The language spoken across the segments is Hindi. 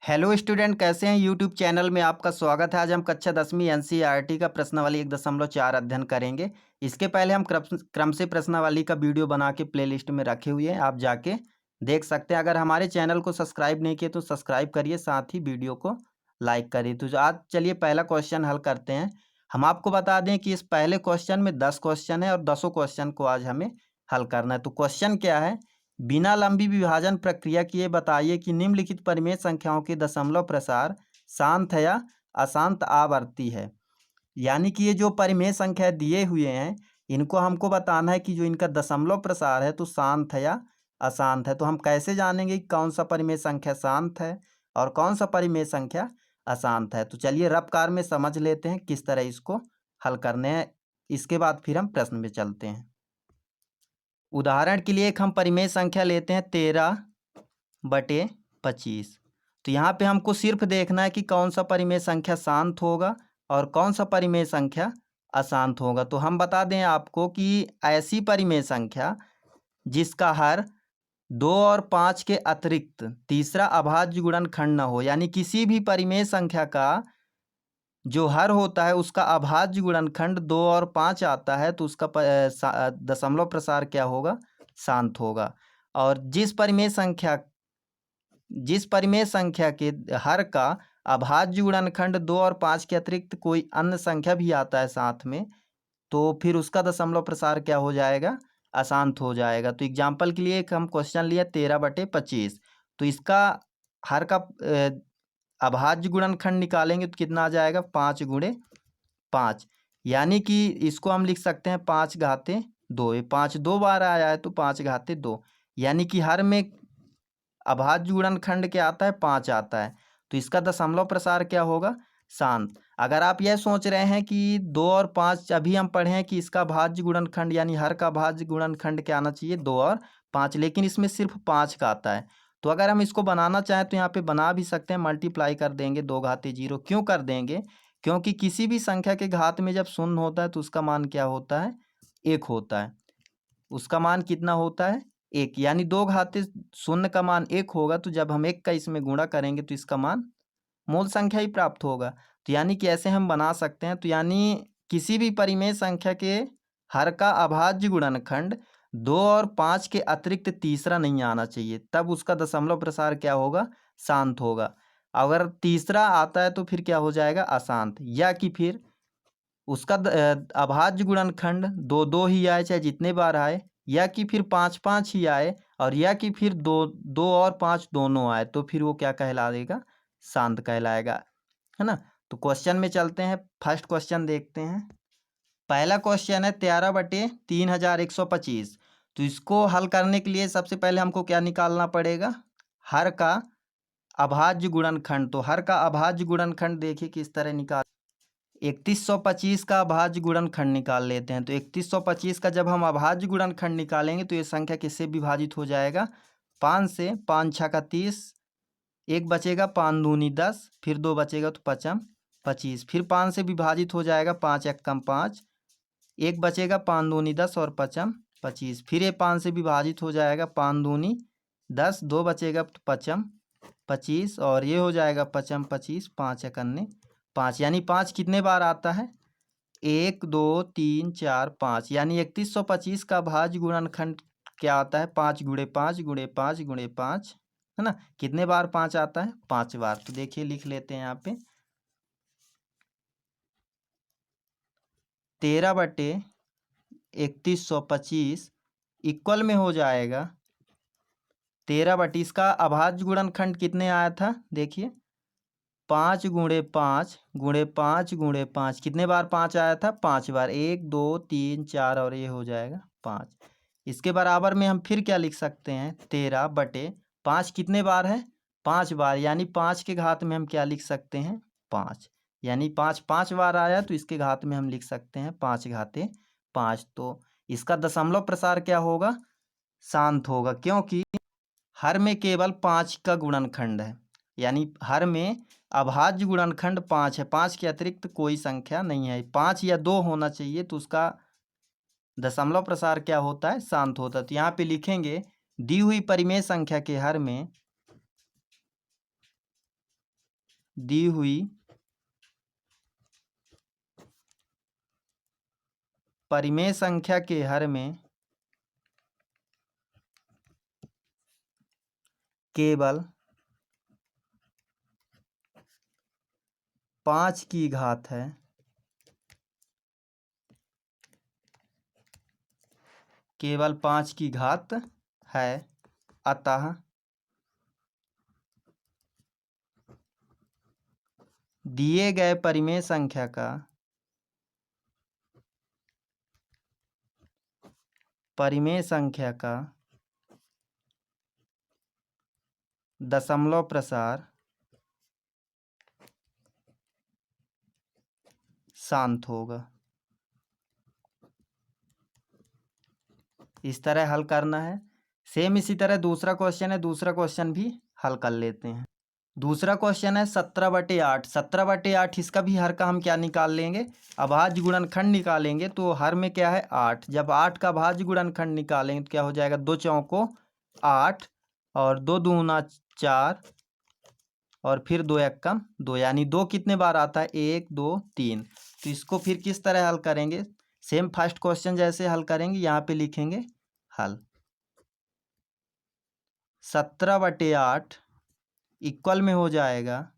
हेलो स्टूडेंट, कैसे हैं। यूट्यूब चैनल में आपका स्वागत है। आज हम कक्षा 10वीं एनसीईआरटी का प्रश्नावली 1.4 अध्ययन करेंगे। इसके पहले हम क्रम से प्रश्नावली का वीडियो बना के प्लेलिस्ट में रखे हुए हैं, आप जाके देख सकते हैं। अगर हमारे चैनल को सब्सक्राइब नहीं किए तो सब्सक्राइब करिए, साथ ही वीडियो को लाइक करिए। तो आज चलिए पहला क्वेश्चन हल करते हैं। हम आपको बता दें कि इस पहले क्वेश्चन में 10 क्वेश्चन है और 10 क्वेश्चन को आज हमें हल करना है। तो क्वेश्चन क्या है, बिना लंबी विभाजन प्रक्रिया किए बताइए कि निम्नलिखित परिमेय संख्याओं के दशमलव प्रसार शांत है या अशांत आवर्ती है। यानी कि ये जो परिमेय संख्या दिए हुए हैं, इनको हमको बताना है कि जो इनका दशमलव प्रसार है तो शांत है या अशांत है। तो हम कैसे जानेंगे कि कौन सा परिमेय संख्या शांत है और कौन सा परिमेय संख्या अशांत है। तो चलिए रफ्तार में समझ लेते हैं किस तरह इसको हल करने हैं। इसके बाद फिर हम प्रश्न में चलते हैं। उदाहरण के लिए एक हम परिमेय संख्या लेते हैं 13/25। तो यहाँ पे हमको सिर्फ देखना है कि कौन सा परिमेय संख्या शांत होगा और कौन सा परिमेय संख्या अशांत होगा। तो हम बता दें आपको कि ऐसी परिमेय संख्या जिसका हर 2 और 5 के अतिरिक्त तीसरा अभाज्य गुणनखंड न हो, यानी किसी भी परिमेय संख्या का जो हर होता है उसका अभाज्य गुणनखंड 2 और 5 आता है तो उसका दशमलव प्रसार क्या होगा, शांत होगा। और जिस परिमेय संख्या के हर का अभाज्य गुणनखंड 2 और 5 के अतिरिक्त कोई अन्य संख्या भी आता है साथ में, तो फिर उसका दशमलव प्रसार क्या हो जाएगा, अशांत हो जाएगा। तो एग्जाम्पल के लिए एक हम क्वेश्चन लिया 13/25। तो इसका हर का अभाज्य गुणनखंड निकालेंगे तो कितना आ जाएगा, 5 × 5। यानी कि इसको हम लिख सकते हैं 5 घाते 2। ये 5 दो बार आया है तो 5 घाते 2। यानी कि हर में अभाज्य गुणनखंड क्या आता है, 5 आता है। तो इसका दशमलव प्रसार क्या होगा, शांत। अगर आप यह सोच रहे हैं कि 2 और 5, अभी हम पढ़े हैं कि इसका भाज्य गुणनखंड यानी हर का भाज्य गुणनखंड क्या आना चाहिए, 2 और 5, लेकिन इसमें सिर्फ 5 का आता है। तो अगर हम इसको बनाना चाहें तो यहाँ पे बना भी सकते हैं, मल्टीप्लाई कर देंगे 2 घाते 0। क्यों कर देंगे, क्योंकि किसी भी संख्या के घात में जब शून्य होता है तो उसका मान क्या होता है, 1 होता है। उसका मान कितना होता है, 1। यानी 2 घाते 0 का मान 1 होगा, तो जब हम 1 का इसमें गुणा करेंगे तो इसका मान मूल संख्या ही प्राप्त होगा। तो यानी कि ऐसे हम बना सकते हैं। तो यानी किसी भी परिमेय संख्या के हर का अभाज्य गुणनखंड 2 और 5 के अतिरिक्त तीसरा नहीं आना चाहिए, तब उसका दशमलव प्रसार क्या होगा, शांत होगा। अगर तीसरा आता है तो फिर क्या हो जाएगा, अशांत। या कि फिर उसका अभाज्य गुणनखंड 2 ही आए, चाहे जितने बार आए, या कि फिर 5 ही आए, और या कि फिर 2 और 5 दोनों आए, तो फिर वो क्या कहला देगा, शांत कहलाएगा, है ना। तो क्वेश्चन में चलते हैं। फर्स्ट क्वेश्चन देखते हैं। पहला क्वेश्चन है 13/3125। तो इसको हल करने के लिए सबसे पहले हमको क्या निकालना पड़ेगा, हर का अभाज्य गुणनखंड। तो हर का अभाज्य गुणनखंड देखिए किस तरह निकाल, 3125 का अभाज्य गुणनखंड निकाल लेते हैं। तो 3125 का जब हम अभाज्य गुणनखंड निकालेंगे तो ये संख्या किससे विभाजित हो जाएगा, 5 से। 5 × 6 = 30, 1 बचेगा, 5 दूनी 10, फिर 2 बचेगा तो 5 × 25, फिर 5 से विभाजित हो जाएगा, 5 × 1 = 5, 1 बचेगा, 5 दूनी 10 और 5 × 25, फिर ये 5 से विभाजित हो जाएगा, 5 दूनी 10, 2 बचेगा तो 5 × 25, और ये हो जाएगा 5 × 25, 5 × 1 = 5। यानी 5 कितने बार आता है, 1 2 3 4 5। यानी 3125 का भाज्य गुणनखंड क्या आता है, 5 × 5 × 5 × 5, है ना। कितने बार 5 आता है, 5 बार। तो देखिए लिख लेते हैं यहाँ पे 13/3125 इक्वल में हो जाएगा 13/, इसका अभाज्य गुणनखंड कितने आया था, देखिए 5 × 5 × 5 × 5। कितने बार 5 आया था, 5 बार। 1 2 3 4 और ये हो जाएगा 5। इसके बराबर में हम फिर क्या लिख सकते हैं, 13/5 कितने बार है, 5 बार। यानी 5 के घात में हम क्या लिख सकते हैं, 5। यानी 5 5 बार आया तो इसके घात में हम लिख सकते हैं 5 × 5। तो इसका दशमलव प्रसार क्या होगा, शांत होगा, क्योंकि हर में केवल 5 का गुणनखंड है। यानी हर में अभाज्य गुणनखंड 5 है, 5 के अतिरिक्त कोई संख्या नहीं है। 5 या 2 होना चाहिए तो उसका दशमलव प्रसार क्या होता है, शांत होता है। तो यहाँ पे लिखेंगे दी हुई परिमेय संख्या के हर में दी हुई परिमेय संख्या के हर में केवल 5 की घात है, केवल 5 की घात है, अतः दिए गए परिमेय संख्या का दशमलव प्रसार शांत होगा। इस तरह हल करना है। सेम इसी तरह दूसरा क्वेश्चन है, दूसरा क्वेश्चन भी हल कर लेते हैं। दूसरा क्वेश्चन है 17/8। 17/8 इसका भी हर का हम क्या निकाल लेंगे, अभाज्य गुणनखंड निकालेंगे। तो हर में क्या है 8, जब 8 का भाज्य गुणनखंड निकालेंगे तो क्या हो जाएगा, 2 चौको 8 और 2 दूना 4 और फिर 2 एकम 2, यानी 2 कितने बार आता है, 1 2 3। तो इसको फिर किस तरह हल करेंगे, सेम फर्स्ट क्वेश्चन जैसे हल करेंगे, यहाँ पे लिखेंगे हल। 17/8 इक्वल में हो जाएगा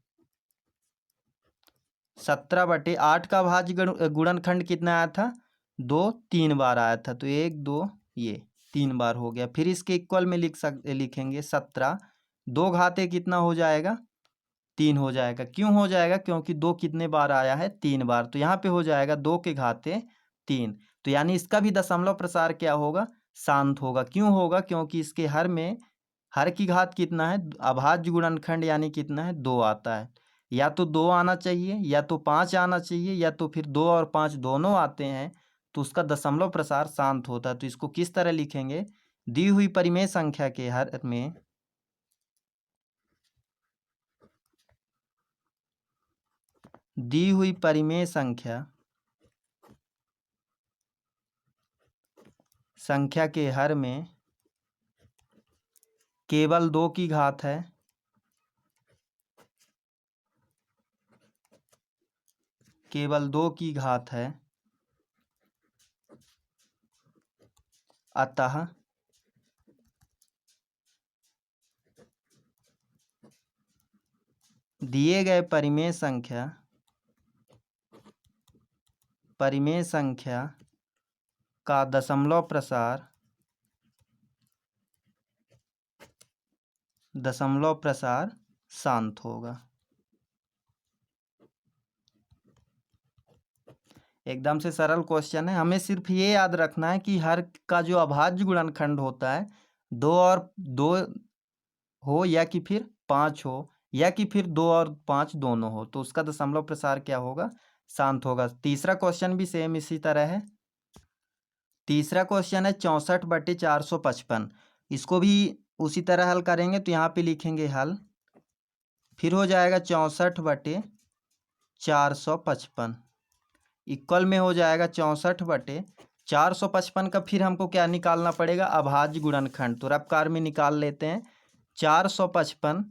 17/8 का भाज्य गुणनखंड कितना आया था, 2 3 बार आया था। तो 1 2 ये 3 बार हो गया। फिर इसके इक्वल में लिखेंगे 17, 2 घाते कितना हो जाएगा, 3 हो जाएगा। क्यों हो जाएगा, क्योंकि 2 कितने बार आया है, 3 बार। तो यहाँ पे हो जाएगा 2 के घाते 3। तो यानी इसका भी दशमलव प्रसार क्या होगा, शांत होगा। क्यों होगा, क्योंकि इसके हर में हर की घात कितना है, अभाज्य गुणनखंड यानी कितना है, 2 आता है। या तो 2 आना चाहिए या तो 5 आना चाहिए, या तो फिर 2 और 5 दोनों आते हैं तो उसका दशमलव प्रसार शांत होता है। तो इसको किस तरह लिखेंगे, दी हुई परिमेय संख्या के हर में दी हुई परिमेय संख्या के हर में केवल 2 की घात है, केवल 2 की घात है, अतः दिए गए परिमेय संख्या का दशमलव प्रसार शांत होगा। एकदम से सरल क्वेश्चन है। हमें सिर्फ ये याद रखना है कि हर का जो अभाज्य गुणनखंड होता है 2 और 2 हो, या कि फिर 5 हो, या कि फिर 2 और 5 दोनों हो, तो उसका दशमलव प्रसार क्या होगा, शांत होगा। तीसरा क्वेश्चन भी सेम इसी तरह है। तीसरा क्वेश्चन है 64/455। इसको भी उसी तरह हल करेंगे। तो यहाँ पे लिखेंगे हल, फिर हो जाएगा 64/455 इक्वल में हो जाएगा 64/455 का फिर हमको क्या निकालना पड़ेगा, अभाज्य गुणनखंड। तो रफकार में निकाल लेते हैं। 455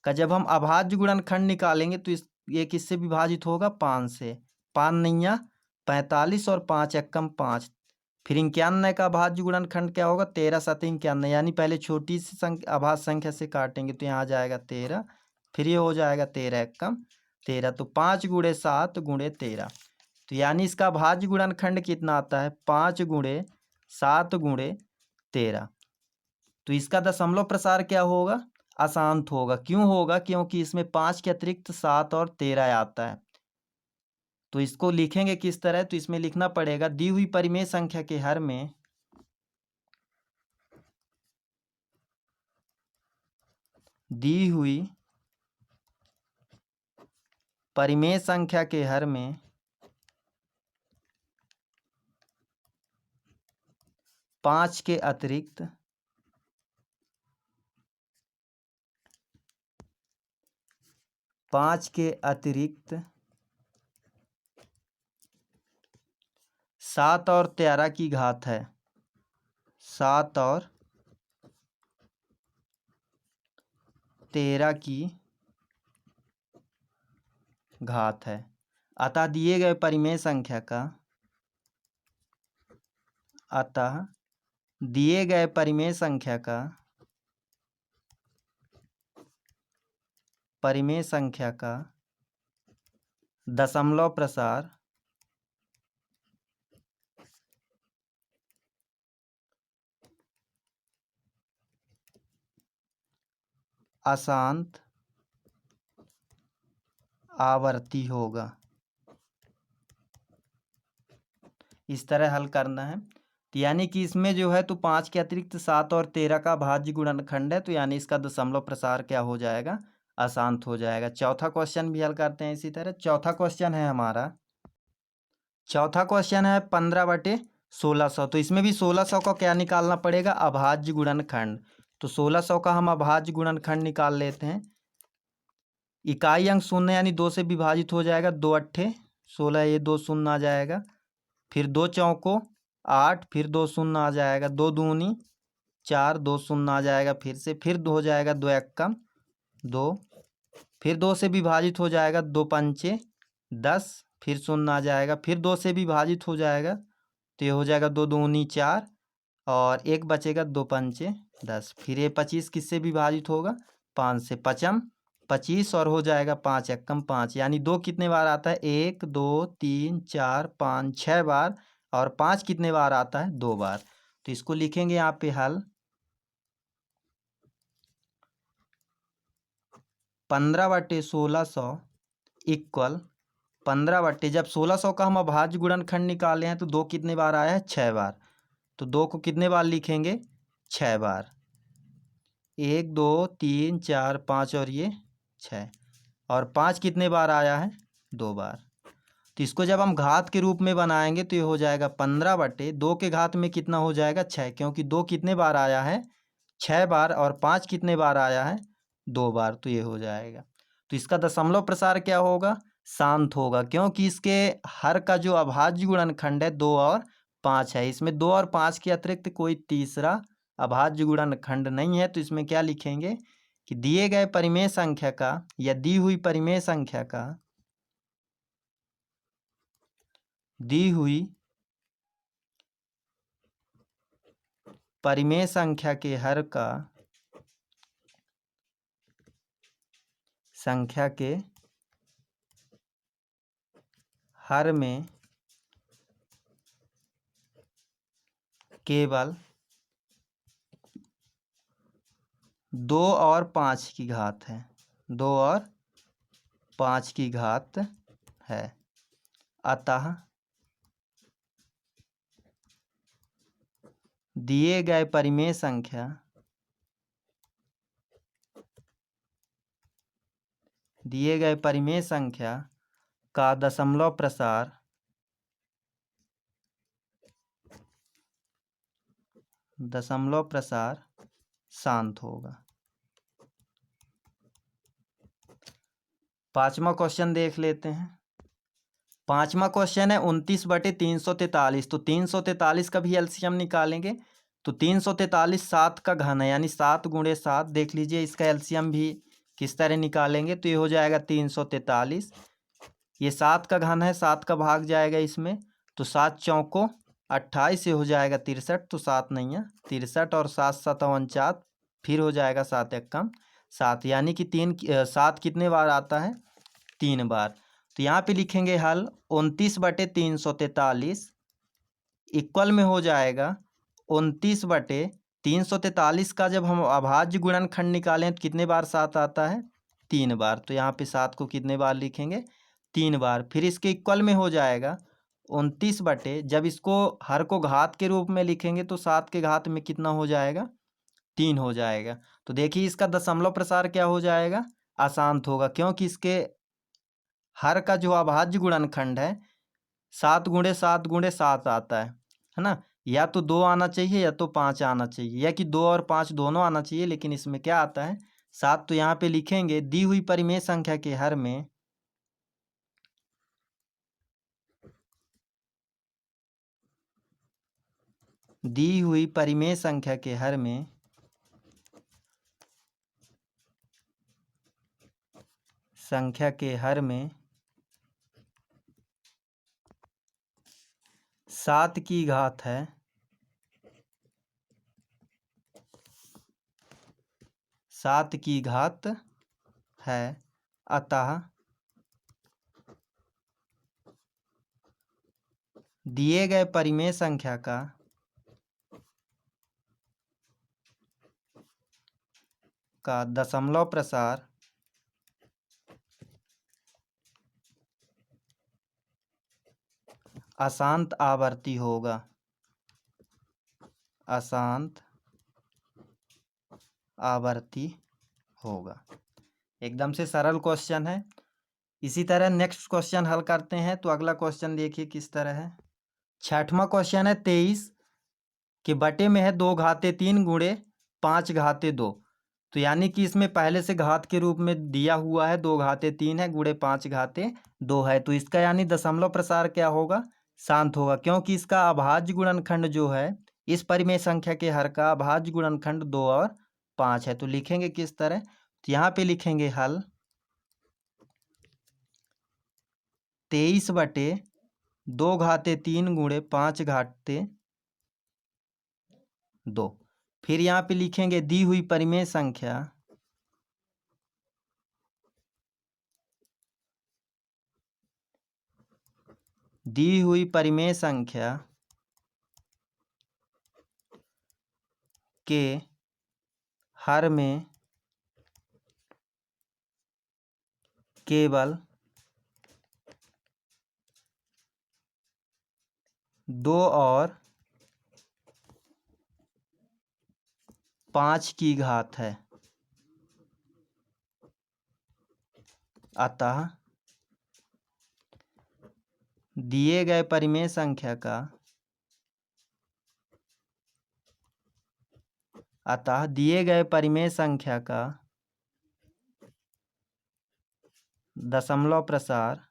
का जब हम अभाज्य गुणनखंड निकालेंगे तो ये किससे विभाजित होगा, 5 से। 5 नैया 45 और 5 एकम 5। फिर 91 का अभाज्य गुणनखंड क्या होगा, 13 7 91, यानी पहले छोटी सी संख्या अभाज्य संख्या से काटेंगे तो यहाँ आ जाएगा 13, फिर ये हो जाएगा 13 एकम 13। तो 5 गुणे 7 गुणे 13। तो यानी इसका भाज्य गुणनखंड कितना आता है, 5 गुणे 7 गुणे 13। तो इसका दशमलव प्रसार क्या होगा, अशांत होगा। क्यों होगा, क्योंकि इसमें 5 के अतिरिक्त 7 और 13 आता है। तो इसको लिखेंगे किस तरह, तो इसमें लिखना पड़ेगा दी हुई परिमेय संख्या के हर में दी हुई परिमेय संख्या के हर में 5 के अतिरिक्त 7 और 13 की घात है, 7 और 13 की घात है। अतः दिए गए परिमेय संख्या का दशमलव प्रसार अशांत आवर्ती होगा। इस तरह हल करना है। तो यानी कि इसमें जो है तो 5 के अतिरिक्त 7 और 13 का भाज्य गुणनखंड है, तो यानी इसका दशमलव प्रसार क्या हो जाएगा, अशांत हो जाएगा। चौथा क्वेश्चन भी हल करते हैं इसी तरह। चौथा क्वेश्चन है 15/1600। तो इसमें भी 1600 का क्या निकालना पड़ेगा, अभाज्य गुणनखंड। तो 1600 का हम अभाज्य गुणनखंड निकाल लेते हैं। इकाई अंक शून्य यानी 2 से विभाजित हो जाएगा। 2 अट्ठे 16, ये 2 शून्य आ जाएगा। फिर 2 चौको 8, फिर 2 शून्य आ जाएगा। 2 दूनी 4, 2 शून्य आ जाएगा। फिर हो जाएगा 2 एक्कम 2, फिर 2 से विभाजित हो जाएगा। 2 पंचे 10, फिर शून्य आ जाएगा। फिर 2 से विभाजित हो जाएगा, तो ये हो जाएगा 2 दूनी 4 और एक बचेगा। 2 पंचे 10, फिर ये 25 किससे विभाजित होगा, 5 से। 5 25 और हो जाएगा 5 एक्कम 5, यानी 2 कितने बार आता है, 1 2 3 4 5 6 बार, और 5 कितने बार आता है, 2 बार। तो इसको लिखेंगे यहाँ पे हल 15/1600 इक्वल 15 जब 1600 का हम अभाज्य गुणनखंड निकाले हैं तो 2 कितने बार आया है, 6 बार। तो 2 को कितने बार लिखेंगे, 6 बार। 1 2 3 4 5 और ये 6, और 5 कितने बार आया है, 2 बार। तो इसको जब हम घात के रूप में बनाएंगे तो ये हो जाएगा 15/2 के घात में कितना हो जाएगा, 6, क्योंकि 2 कितने बार आया है, 6 बार, और 5 कितने बार आया है, 2 बार। तो ये हो जाएगा। तो इसका दशमलव प्रसार क्या होगा, शांत होगा, क्योंकि इसके हर का जो अभाज्य गुणनखंड है 2 और 5 है। इसमें 2 और 5 के अतिरिक्त कोई तीसरा अभाज्य गुणनखंड नहीं है। तो इसमें क्या लिखेंगे कि दिए गए परिमेय संख्या का या दी हुई परिमेय संख्या के हर का हर में केवल 2 और 5 की घात है, 2 और 5 की घात है। अतः दिए गए परिमेय संख्या का दशमलव प्रसार शांत होगा। 5वां क्वेश्चन देख लेते हैं। 5वां क्वेश्चन है 29/343। तो 343 का भी एलसीएम निकालेंगे। तो 343 7 का घन है, यानी 7 × 7। देख लीजिए इसका एलसीएम भी किस तरह निकालेंगे। तो ये हो जाएगा 343, ये 7 का घन है, 7 का भाग जाएगा इसमें। तो 7 चौको 28, ये हो जाएगा 63। तो 7 नहीं है 63, और 7 7 49, फिर हो जाएगा 7 एक्कम 7, यानी कि 7 कितने बार आता है, 3 बार। तो यहाँ पे लिखेंगे हल 29/343 इक्वल में हो जाएगा 29/343 का जब हम अभाज्य गुणनखंड निकालें तो कितने बार 7 आता है, 3 बार। तो यहाँ पे 7 को कितने बार लिखेंगे, 3 बार। फिर इसके इक्वल में हो जाएगा 29 जब इसको हर को घात के रूप में लिखेंगे तो 7 के घात में कितना हो जाएगा, 3 हो जाएगा। तो देखिए इसका दशमलव प्रसार क्या हो जाएगा, अशांत होगा, क्योंकि इसके हर का जो अभाज्य गुणनखंड है 7 × 7 × 7 आता है ना। या तो 2 आना चाहिए या तो 5 आना चाहिए, या कि 2 और 5 दोनों आना चाहिए, लेकिन इसमें क्या आता है, 7। तो यहाँ पे लिखेंगे दी हुई परिमेय संख्या के हर में 7 की घात है 7 की घात है, अतः दिए गए परिमेय संख्या का दशमलव प्रसार अशांत आवर्ती होगा। अशांत आवर्ती होगा। एकदम से सरल क्वेश्चन है। इसी तरह नेक्स्ट क्वेश्चन हल करते हैं। तो अगला क्वेश्चन देखिए किस तरह है। 6वां क्वेश्चन है 23 के बटे में है 2 घाते 3 गुणे 5 घाते 2। तो यानी कि इसमें पहले से घात के रूप में दिया हुआ है 2 घाते 3 है गुणे 5 घाते 2 है। तो इसका यानी दशमलव प्रसार क्या होगा, शांत होगा, क्योंकि इसका अभाज्य गुणनखंड जो है इस परिमेय संख्या के हर का अभाज्य गुणनखंड 2 और 5 है। तो लिखेंगे किस तरह, तो यहाँ पे लिखेंगे हल 23 बटे 2 घाते 3 गुणे 5 घाते 2। फिर यहाँ पे लिखेंगे दी हुई परिमेय संख्या के हर में केवल 2 और 5 की घात है, अतः दिए गए परिमेय संख्या का दशमलव प्रसार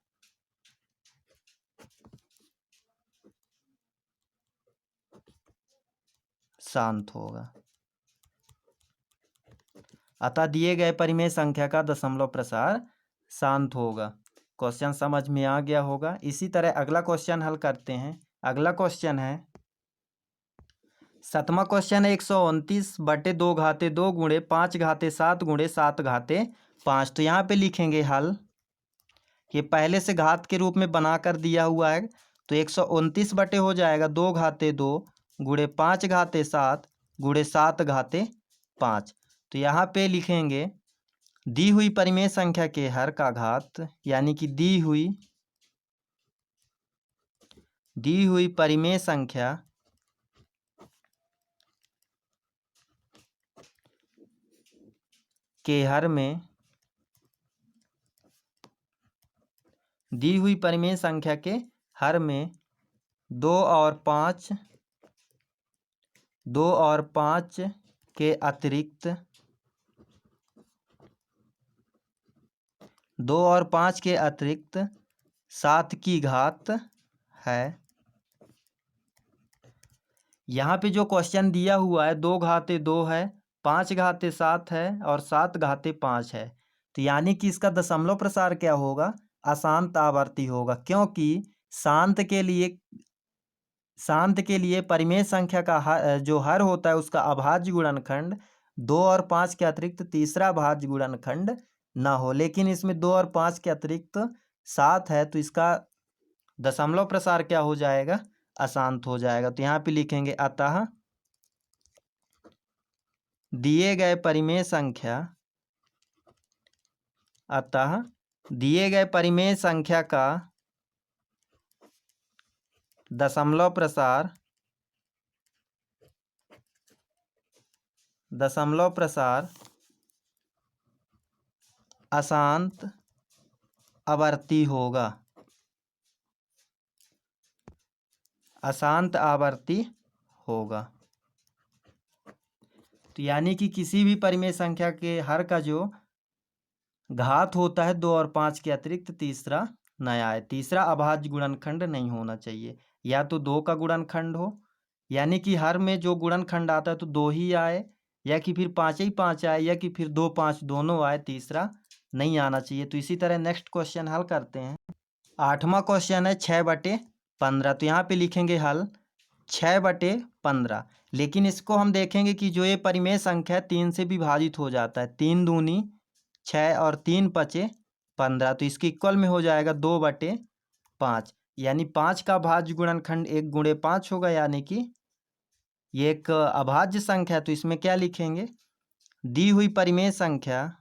शांत होगा। अतः दिए गए परिमेय संख्या का दशमलव प्रसार शांत होगा। क्वेश्चन समझ में आ गया होगा। इसी तरह अगला क्वेश्चन हल करते हैं। अगला क्वेश्चन है 7वां क्वेश्चन है 129 बटे 2 घाते 2 गुणे 5 घाते 7 गुणे 7 घाते 5। तो यहाँ पे लिखेंगे हल, ये पहले से घात के रूप में बनाकर दिया हुआ है। तो 129 बटे हो जाएगा 2 घाते 2 गुणे 5 घाते 7 गुणे 7 घाते 5। तो यहाँ पे लिखेंगे दी हुई परिमेय संख्या के हर का घात, यानी कि दी हुई परिमेय संख्या के हर में दी हुई परिमेय संख्या के हर में 2 और 5 के अतिरिक्त 2 और 5 के अतिरिक्त 7 की घात है। यहाँ पे जो क्वेश्चन दिया हुआ है 2 घाते 2 है, 5 घाते 7 है और 7 घाते 5 है। तो यानी कि इसका दशमलव प्रसार क्या होगा, अशांत आवर्ती होगा, क्योंकि शांत के लिए परिमेय संख्या का जो हर होता है उसका अभाज्य गुणनखंड 2 और 5 के अतिरिक्त तीसरा अभाज्य गुणनखंड ना हो। लेकिन इसमें 2 और 5 के अतिरिक्त 7 है, तो इसका दशमलव प्रसार क्या हो जाएगा, अशांत हो जाएगा। तो यहाँ पे लिखेंगे अतः दिए गए परिमेय संख्या का दशमलव प्रसार अशांत आवर्ती होगा। अशांत आवर्ती होगा। तो यानी कि किसी भी परिमेय संख्या के हर का जो घात होता है 2 और 5 के अतिरिक्त तीसरा नया है, तीसरा अभाज्य गुणनखंड नहीं होना चाहिए। या तो 2 का गुणनखंड हो, यानी कि हर में जो गुणनखंड आता है तो 2 ही आए, या कि फिर 5 ही 5 आए, या कि फिर 2 5 दोनों आए, तीसरा नहीं आना चाहिए। तो इसी तरह नेक्स्ट क्वेश्चन हल करते हैं। 8वां क्वेश्चन है 6 बटे 15। तो यहाँ पे लिखेंगे हल 6/15। लेकिन इसको हम देखेंगे कि जो ये परिमेय संख्या है 3 से विभाजित हो जाता है। 3 दूनी 6 और 3 पचे 15। तो इसके इक्वल में हो जाएगा 2/5, यानी 5 का भाज्य गुणनखंड 1 × 5 होगा। यानी कि ये एक अभाज्य संख्या है। तो इसमें क्या लिखेंगे, दी हुई परिमेय संख्या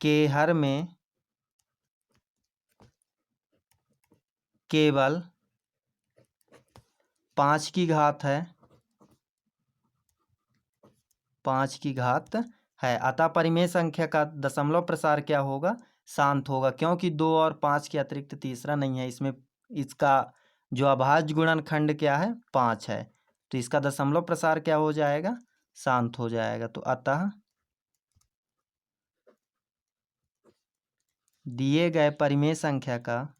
के हर में केवल 5 की घात है, 5 की घात है। अतः परिमेय संख्या का दशमलव प्रसार क्या होगा, शांत होगा, क्योंकि 2 और 5 के अतिरिक्त तीसरा नहीं है इसमें। इसका जो अभाज्य गुणनखंड क्या है, 5 है। तो इसका दशमलव प्रसार क्या हो जाएगा, शांत हो जाएगा। तो अतः दिए गए परिमेय संख्या का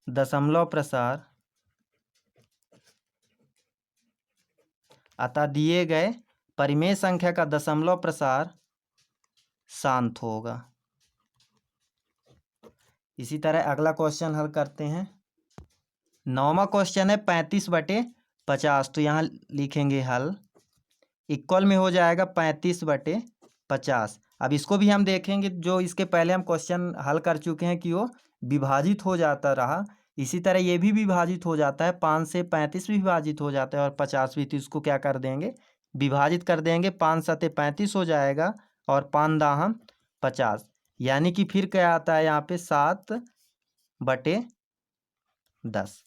दशमलव प्रसार, अतः दिए गए परिमेय संख्या का दशमलव प्रसार शांत होगा। इसी तरह अगला क्वेश्चन हल करते हैं। 9वां क्वेश्चन है 35/50। तो यहाँ लिखेंगे हल इक्वल में हो जाएगा 35/50। अब इसको भी हम देखेंगे, जो इसके पहले हम क्वेश्चन हल कर चुके हैं कि वो विभाजित हो जाता रहा, इसी तरह ये भी विभाजित हो जाता है। 5 से 35 भी विभाजित हो जाता है और 50 भी। तो इसको क्या कर देंगे, विभाजित कर देंगे। 5 × 7 = 35 हो जाएगा और 5 × 10 = 50। यानी कि फिर क्या आता है यहाँ पे 7/10।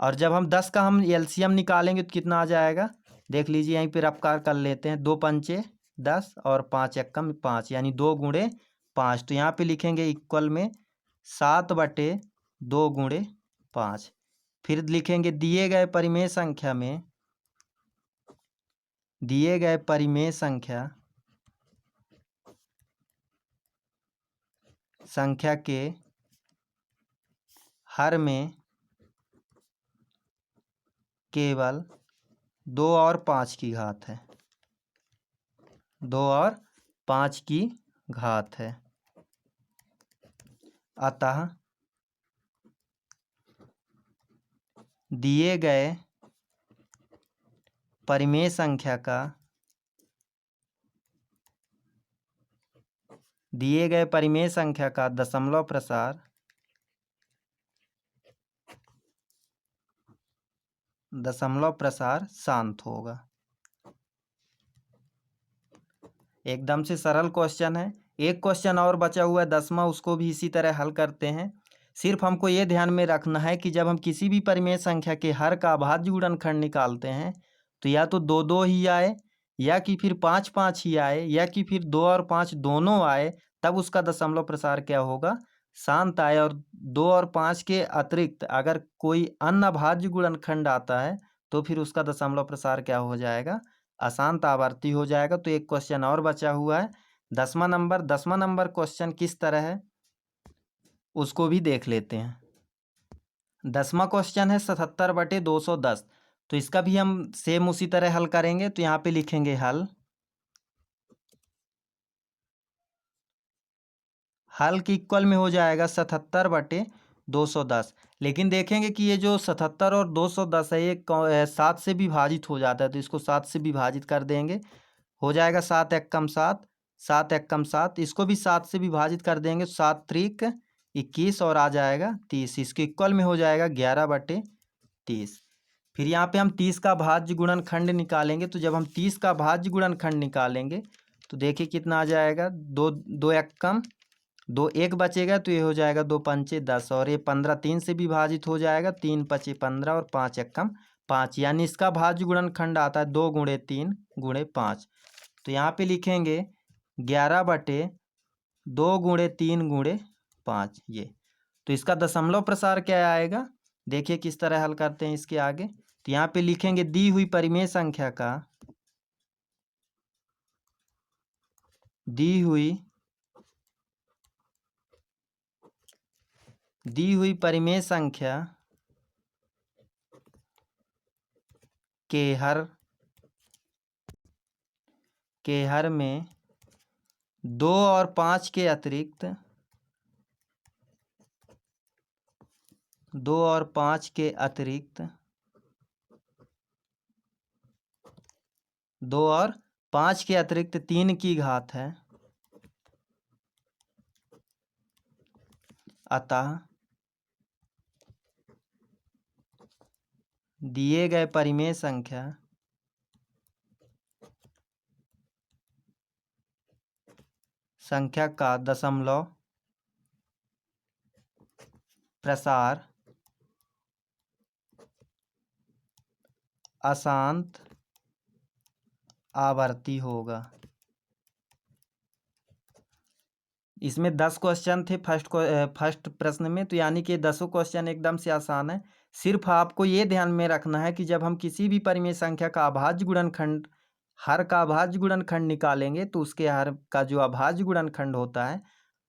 और जब हम 10 का हम एलसीएम निकालेंगे तो कितना आ जाएगा, देख लीजिए। यहीं पे रफ्कार कर लेते हैं। 2 पंचे 10 और 5 एकम 5, यानी 2 × 5। तो यहाँ पे लिखेंगे इक्वल में 7/2 × 5। फिर लिखेंगे दिए गए परिमेय संख्या के हर में केवल 2 और 5 की घात है, 2 और 5 की घात है। अतः दिए गए परिमेय संख्या का दशमलव प्रसार शांत होगा। एकदम से सरल क्वेश्चन है। एक क्वेश्चन और बचा हुआ है 10वां, उसको भी इसी तरह हल करते हैं। सिर्फ हमको ये ध्यान में रखना है कि जब हम किसी भी परिमेय संख्या के हर का अभाज्य गुणनखंड निकालते हैं तो या तो 2-2 ही आए, या कि फिर 5-5 ही आए, या कि फिर 2 और 5 दोनों आए, तब उसका दशमलव प्रसार क्या होगा, शांत आए। और 2 और 5 के अतिरिक्त अगर कोई अन्य अभाज्य गुणनखंड आता है तो फिर उसका दशमलव प्रसार क्या हो जाएगा, अशांत आवर्ती हो जाएगा। तो एक क्वेश्चन और बचा हुआ है 10वां नंबर क्वेश्चन किस तरह है उसको भी देख लेते हैं। 10वां क्वेश्चन है 77/210। तो इसका भी हम सेम उसी तरह हल करेंगे। तो यहाँ पे लिखेंगे हल के इक्वल में हो जाएगा 77/210। लेकिन देखेंगे कि ये जो 77 और 210 है ये 7 से विभाजित हो जाता है। तो इसको 7 से विभाजित कर देंगे, हो जाएगा 7 एकम 7, 7 एकम 7। इसको भी 7 से विभाजित कर देंगे, 7 त्रिक 21 और आ जाएगा 30। इसके इक्वल में हो जाएगा 11/30। फिर यहाँ पे हम 30 का भाज्य गुणनखंड निकालेंगे। तो जब हम 30 का भाज्य गुणनखंड निकालेंगे तो देखिए कितना आ जाएगा, 2 एकम 2 1 बचेगा। तो ये हो जाएगा 2 पंचे 10 और ये 15 3 से विभाजित हो जाएगा, 3 पचे 15 और 5 एकम 5। यानी इसका भाज्य गुणनखंड आता है 2 × 3 × 5। तो यहाँ पे लिखेंगे 11/2 × 3 × 5 ये। तो इसका दशमलव प्रसार क्या आएगा, देखिए किस तरह हल करते हैं इसके आगे। तो यहाँ पे लिखेंगे दी हुई परिमेय संख्या के हर में 2 और 5 के अतिरिक्त 2 और 5 के अतिरिक्त 2 और 5 के अतिरिक्त 3 की घात है। अतः दिए गए परिमेय संख्या का दशमलव प्रसार अशांत आवर्ती होगा। इसमें 10 क्वेश्चन थे फर्स्ट प्रश्न में, तो यानी कि 10 क्वेश्चन एकदम से आसान है। सिर्फ आपको ये ध्यान में रखना है कि जब हम किसी भी परिमेय संख्या का अभाज्य गुणनखंड हर का अभाज्य गुणनखंड निकालेंगे तो उसके हर का जो अभाज्य गुणनखंड होता है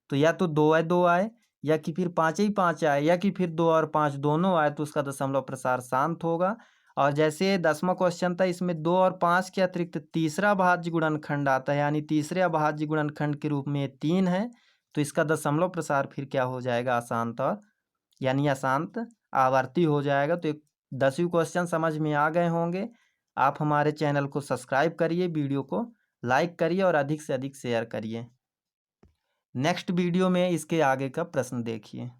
तो या तो 2 आए या कि फिर 5 आए या कि फिर 2 और 5 दोनों आए तो उसका दशमलव प्रसार शांत होगा। और जैसे 10वां क्वेश्चन था, इसमें 2 और 5 के अतिरिक्त तीसरा अभाज्य गुणनखंड आता है, यानी तीसरे अभाज्य गुणनखंड के रूप में 3 है, तो इसका दशमलव प्रसार फिर क्या हो जाएगा, अशांत और यानी अशांत आवर्ती हो जाएगा। तो 10वीं क्वेश्चन समझ में आ गए होंगे। आप हमारे चैनल को सब्सक्राइब करिए, वीडियो को लाइक करिए और अधिक से अधिक शेयर करिए। नेक्स्ट वीडियो में इसके आगे का प्रश्न देखिए।